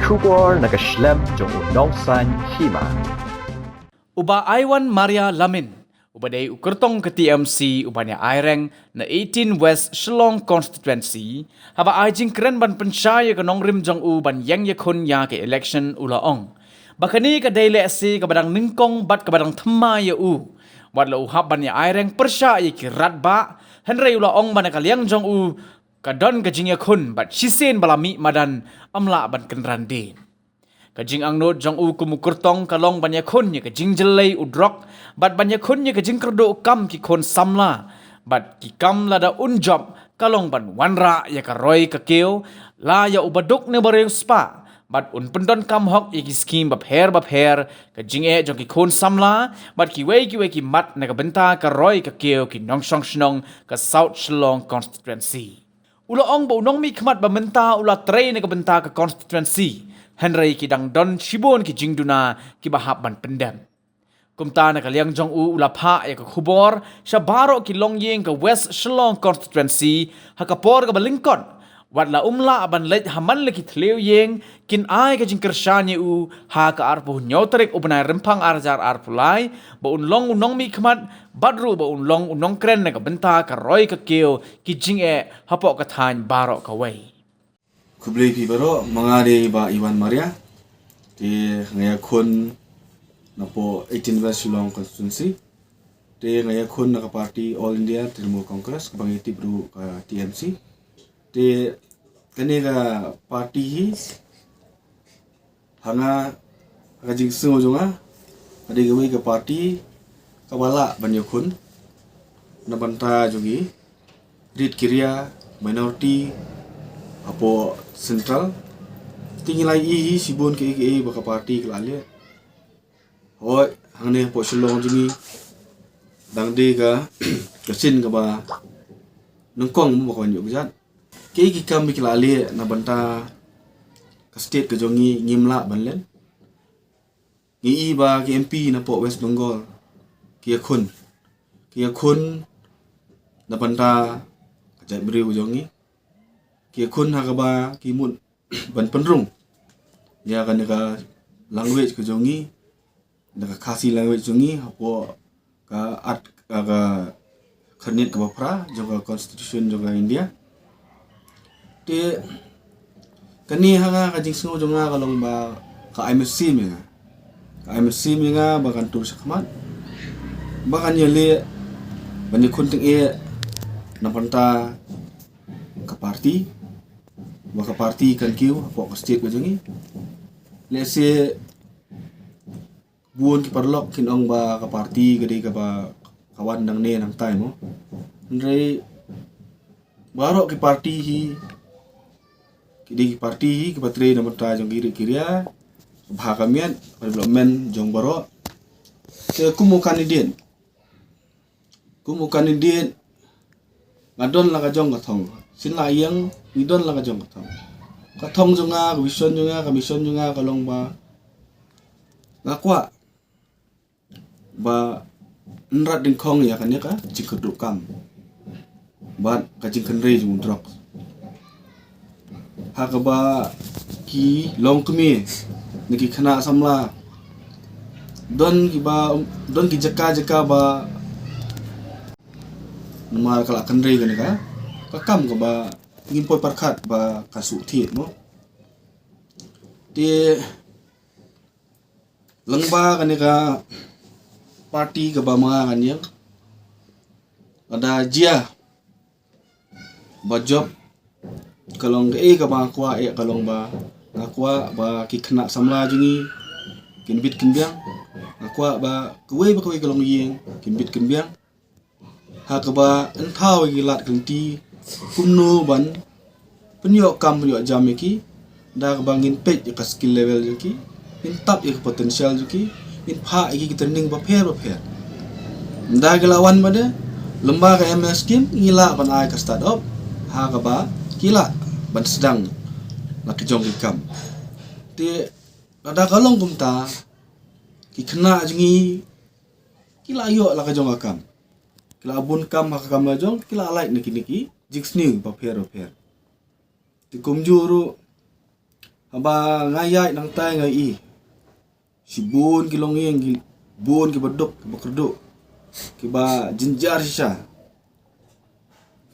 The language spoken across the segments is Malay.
Kubor nakaslem jong unongsan hima. Uba Iwan Maria Lamin, uba day ukertong ke TMC ubanya Aireng na 18 West Shillong Constituency, haba ajing keren ban pensyaya ke nongrim jong u ban yang yakun ya ke election ulaong. Bakani ke daily SC ke badang ningkong bat ke badang thema ya u. Wat la uhab ban ya Aireng persyaya ki ratba, henry ulaong ban kaliang jong u kadon ke jing yakun bat shisen balami madan amla ban kenrande. Kajing ang nod jang u kumukurtong kalong banya khonnya kajing jelai udrok bat banya khonnya kajing kerdo kam ki khon samla bat ki kam lada unjob kalong ban wanra ya karoi kakeo la ya ubaduk ne bare spa bat un pendon kam hok ya ki skim bap her kajing jong ki khon samla bat ki wei ki mat na ka benta karoi kakeo ki nong song shnong ka South Shillong constituency. Ulaong ba unong mi khmat ba menta ula trei na ka benta ka constituency. Henry kidang don shibon ki jingduna ki bahap ban pendem. Kumta na kaliang jong u ulapha ya ka khubor siya baro ki longyeng ka West Shillong constituency hakapor ka balingkon. Wat la umla aban lej haman le ki thleu yeng kin ay ka jing kersyanya u ha ka arpu nyotarik ubanay rempang arjar arpulay ba unlong unong mi khmat badru ba unlong unong kren na ka benta ka roy ka keo ki jing hapok ka thany baro ka way. Kublai pi baro mangare ba Iwan Maria di ngaya kun napo 18 West Shillong constituency di ngaya kun naka party All India Trinamool Congress kabangiti bro ka TMC di kani ka party hi hanga kajing sengo jonga adi gawe ka party kabala banyo kun nabanta jogi rit kiria minority apo central tinggal lagi sibun ke baka party kelale hoi hangne po Shillong jingi dangde ka kasin ka ba nungkong mo ko nyo gujat ke kam bi kelale na banta ka state ka jongi ngimla banlen ngi ba ke MP na po West Bengal kia kun na banta ka jai bri jongi kia kun hakaba kimun ban penrung ya kan ka language ke jongi naka khasi language jongi hapo ka art ka khanit ka bapra jonga constitution jonga India te kani hanga ka jingsu jonga kalong ba ka MSC menga bakan tur sakmat bakan yele bani kunting napanta ka party baka party kan kiu hapo ka state ka jongi let's say buon ki parlok kinong ba ka party gadi ka ba kawan nang ne nang time mo ndre baro ki party hi ki patre na mata jong kiria bahakamian development jong baro se kumu candidate ngadon la ka jong ka thong sin la yang idon la ka jong ka thong jonga vision jonga kalong ba ngakwa ba nrat din khong ya kan ya ka jikadu kam ba ka jingkan re jung drok hakaba ki long kumi niki khana samla don ki jaka ba nama kala kan re kan ka kam ka ba ngimpoi parkhat ba kasu thi mo ti langba kan ka party ka ba mga kanyang ada jia ba job kalong ka ba kwa kalong ba ngakwa ba kikna samla jingi kinbit kinbiang ngakwa ba kuwe kalong yeng kinbit kinbiang ha ka ba enthaw gilat kanti kumno ban penyok jam ki da ka bangin page ka skill level ki in tap potential ki in pha ki training ba pher da gelawan bade lemba ka MS scheme ngila ban ai ka start up ha ka ba kila ban sedang nak jong kam te ada kalong kumta ki kena jingi kila yo la ka jong kam kila abun kam ha kam la jong kila like niki jiks new ba pher ti kumjuru Haba ngayai nang tai ngai i. Si bun kilong yeng bun ki baduk ki bakerdu. Ki ba jinjar sha.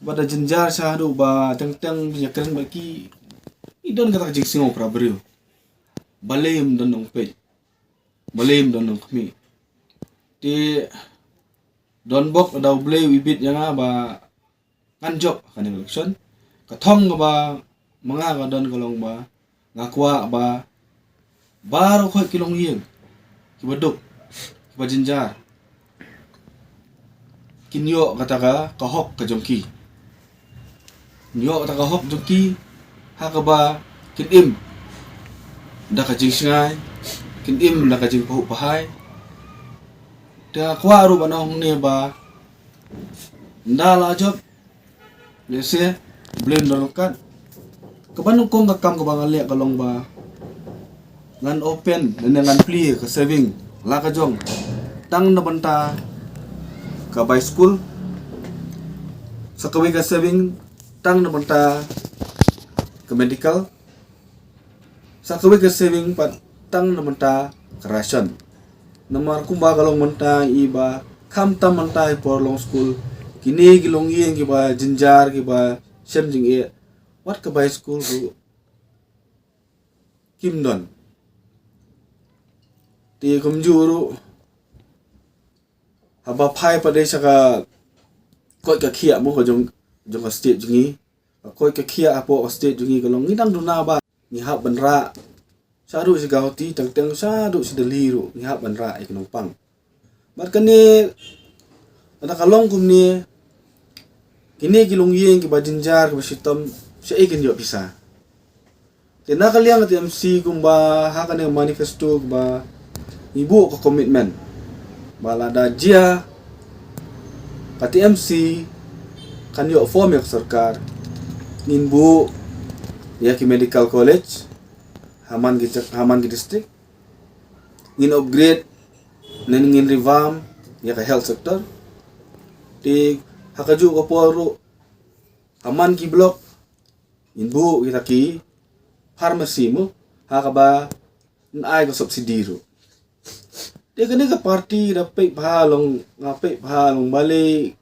Ba da jinjar sha do ba teng punya keren baki. Idon kata jing singo pra beriu. Balem don nong pe. Balem don nong kami. Ti don bok da blay wibit yang ba nganjok kan election. Katong ba mga ka don kalong ba ngakwa ba baro ko kilong yeng kibaduk kiba jinjar kinyo kata ka kahok ka jongki nyo kata kahok jongki haka ba kinim da ka jing singai kinim da ka jing pahu pahai da kwa ru ba nong ne ba ndala job lese blend dorokat kabanong kong kakam kabangali kalong ba ngan open ngan pli ka saving la ka jong tang na banta ka by school sa kawi ka saving tang na banta ka medical sa kawi ka saving pat tang na banta ka ration namar kumba kalong banta iba kam tam banta por long school kini gilong yeng ki ba jinjar ki ba sem jing e what ka by school ru kim don ti kumjuru haba phai pa de saka koi ka khia mo ko jong ka state jungi koi ka khia apo state jungi kalong ngidang duna ba ni hab banra saru si gauti tang saru si deliru ni hab banra ik nong pang mat kane ada kalong kumni kini gilong yeng ki ba jinjar ki sitom siya ikin yo bisa. Tina kaliang at MC kumba hakan yung manifesto kumba ibu ko commitment. Bala da jia kati MC kanyo form yak sarkar ninbu ya ki medical college haman ki district ngin upgrade ngin revamp ya ka health sector di hakaju ko poro haman ki block inbu kita ki pharmacy mo hakaba nai ko subsidi ro de kani ka party da pe bhalong bali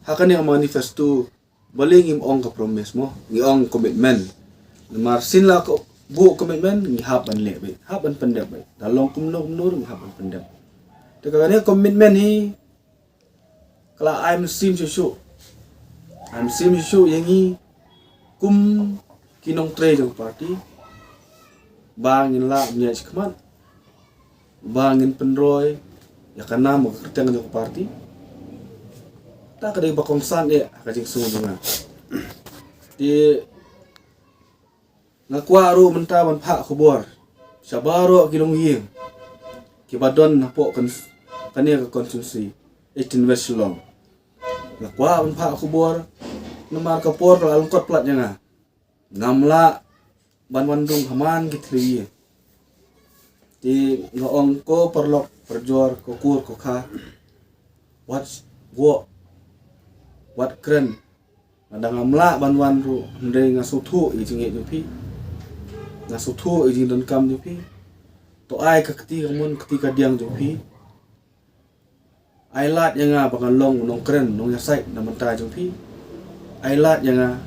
hakani ang manifesto bali ngim ong ka promise mo ngi ong commitment marsin la ko bu commitment ngi haban lebe haban pendep dalong kumno ngi haban pendep de kani commitment hi kala I'm sim show yangi kum kinong tre jong party bangin la nya sikman bangin penroy ya kana mo kerteng jong party ta kadai bakong san ka jing sungu nga di ngakwa ru menta man pha khobor sabaro kinong yeng kibadon na po kan kania ka konsumsi 18 West Long ngakwa man pha khobor namar kapor kalau alungkot platnya nga ngamla banwandung haman gitri di ngoong ko perlok perjor ko kur ko kha what kren ada ngamla banwan ru ndre ngasutu ijing jupi ngasutu ijing don kam jupi to ai ka ketika diang jupi ai lat yang bangan long nong kren nong yasai na menta jupi ailat yang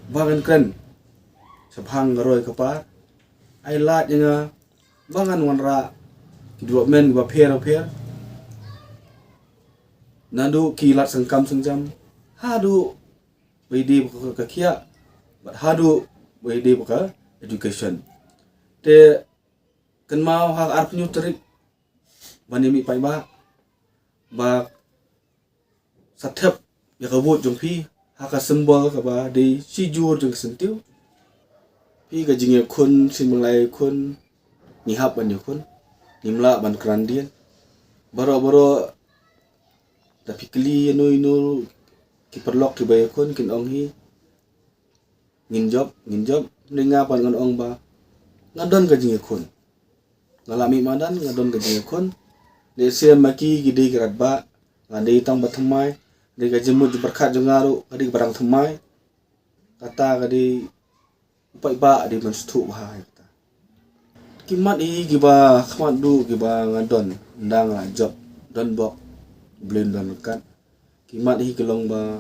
bangan kren sabhang garoy kapar ailat yang bangan wanra kidwa men ba pher nandu kilat sengkam sengjam hadu wedi ka kia but hadu wedi ka education te kan mau hak arp nyu terik banimi pai ba sathep ya kabut jong phi haka sembol ka ba di sijur jeng sentiu pi ga jinge kun simlai kun ni hap ban kun nimla ban krandian baro tapi kli no ki perlok ki bay kun kin ong hi ngin job ninga pan ngon ong ba ngadon ga jinge kun ngalami madan ngadon ga jinge kun de se maki gidi grat ba ngade tang bathmai de ga jemut berkat jongaru kadi barang themai kata kadi upai ba di menstu bahai kata kimat giba khmat du giba ngadon ndang la job don bok blin don kat kimat kelong ba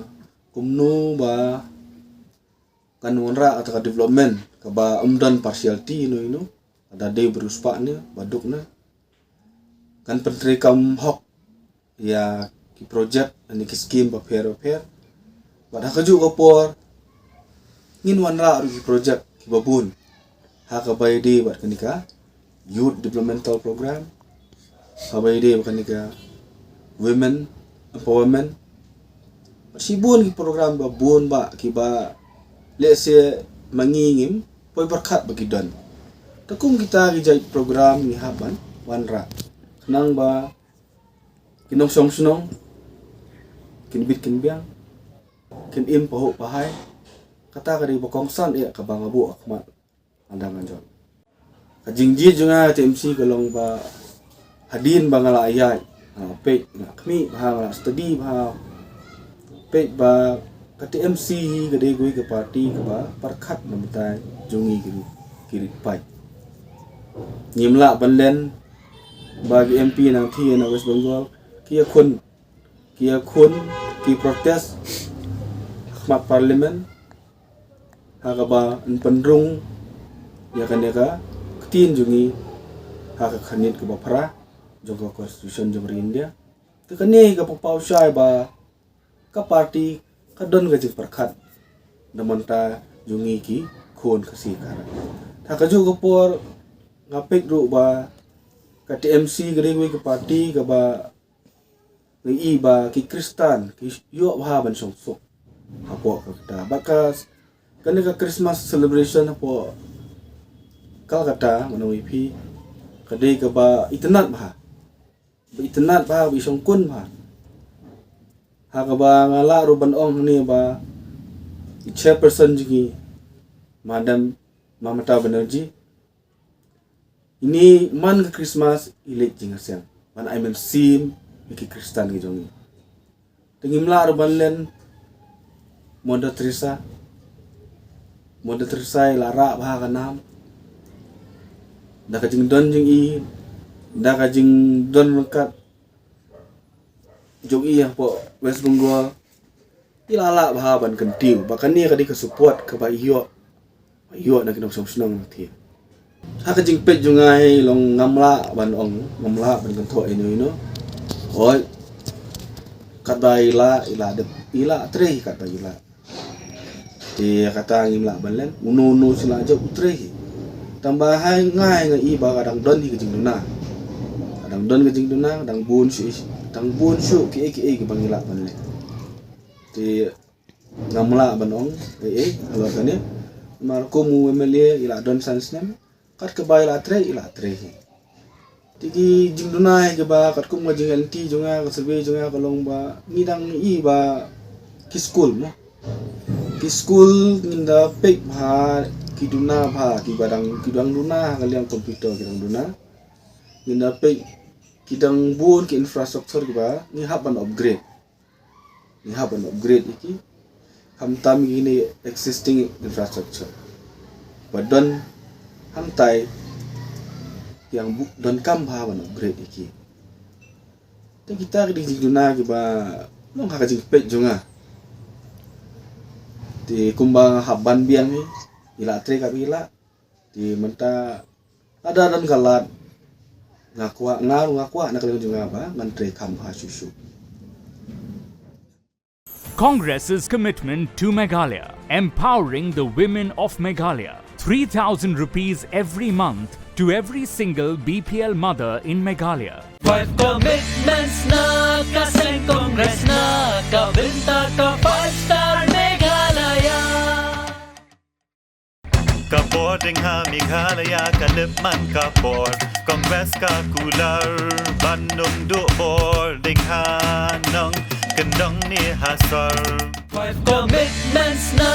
kumnu ba kan wonra atau development ka ba umdan partiality no ada day beruspa ni baduk na kan pentri kam hok ya ki project ani ki scheme ba fair pada kaju kopor ngin wanra ki project ki babun ha ka bay day bat kanika youth developmental program ha bay day kanika women empowerment sibun ki program ba bun ba ki ba let's say mangingim poi berkat bagi don takum kita gijai program ni haban wanra kenang ba kinong sonong kinbit kinbiang kin im paho pahai kata kari bokong san ya ka bangabu akmat andangan jon kajingji junga TMC kalong ba hadin bangala ayat pe kami bahang study bahang pe ba ka TMC gade goi ke party ke ba parkhat namtai jungi kiri pai nyimla banlen bagi MP nang thi na West Bengal kia kun ki protest khmat parlimen hagaba penrung ya kaneka ketin jungi hak khanit ke bapra jogo constitution jomri India ke kane ga pau syai ba ka party ka don ga jing perkhat namonta jungi ki khon kasi kara tha ka jo por ngapek ru ba ka TMC gre ke party ga ba ngi ba ki Kristan ki yo ba ban song sok hapo ka bakas kaneka Christmas celebration hapo Calcutta manoi pi kadai ka ba itnat ba bi songkun ba ha ka ba ngala ru ban ong ni ba chairperson ji Madam Mamata Banerjee ini man ke Christmas ilik jing asyang man I men sim ki Kristan ki jongi tengimla ru ban len Mother Teresa lara bah kanam da kajing don jing i da kajing don lekat jong i po West Bengal ilala bah ban kentiu bahkan ni kadi ke support ke ba iyo na kinong senang ti ha kajing pet jungai long ngamla ban kanto ino oi kat ba ila de ila tre kat ba ila di kata ngimla banlen unu sila aja utre tambah hai ngai ngai ba kadang don hi kejing duna kadang bun shu ki bangila banle di ngamla banong halo kane mar ko mu MLA ila don sansnem kat ke ba ila tre tigi jing duna ke ba kat ko ngajing LT jonga ka survey jonga kalong ba ngidang ba ki school mo ki school nginda pek bha ki duna bha ki badang duna kaliang komputer kidang duna nginda pek kidang bun ki infrastruktur ki ba ni haban upgrade iki hamtam gini existing infrastructure badon hamtai yang don kam bha ban upgrade iki te kita ki duna ki ba long ha ka jing pek jonga di kumbang haban biang ni ila tre ka bila di menta ada dan kalat ngakwa nak kalian juga apa ngan tre kam ha susu. Congress's commitment to Meghalaya, empowering the women of Meghalaya. 3,000 rupees every month to every single BPL mother in Meghalaya. 5 commitments na kaseng Congress na kabinta ka 5-star Meghalaya. Kapor ding ha Meghalaya kaliman kapor Kongres ka kular Bandung du bor ding ha nong kendong ni hasar 5 commitments na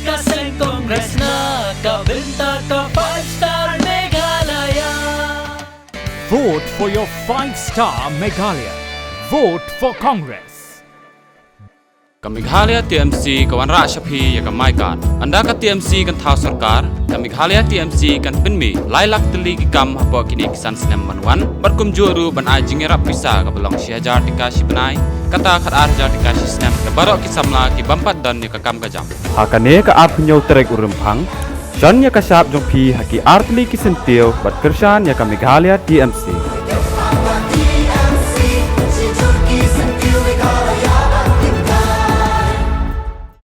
kaseng Congress na kabinta ka 5-star Meghalaya. Vote for your 5-star Meghalaya. Vote for Congress. ka Meghalaya TMC kawan ra shapi ya ka mai kan anda ka TMC kan thau sarkar ka Meghalaya TMC kan pinmi lailak teli ki kam hapo kini kisan sinem manwan barkum juru ban ajing era pisa ka belong siajar dikasi benai kata khat arjar dikasi sinem ka barok ki samla ki bampat dan ni ka kam ka jam Hakane ka ap nyau terek urempang. John ya ka sap jong pi haki artli kisentil bat kershan ya ka Meghalaya TMC.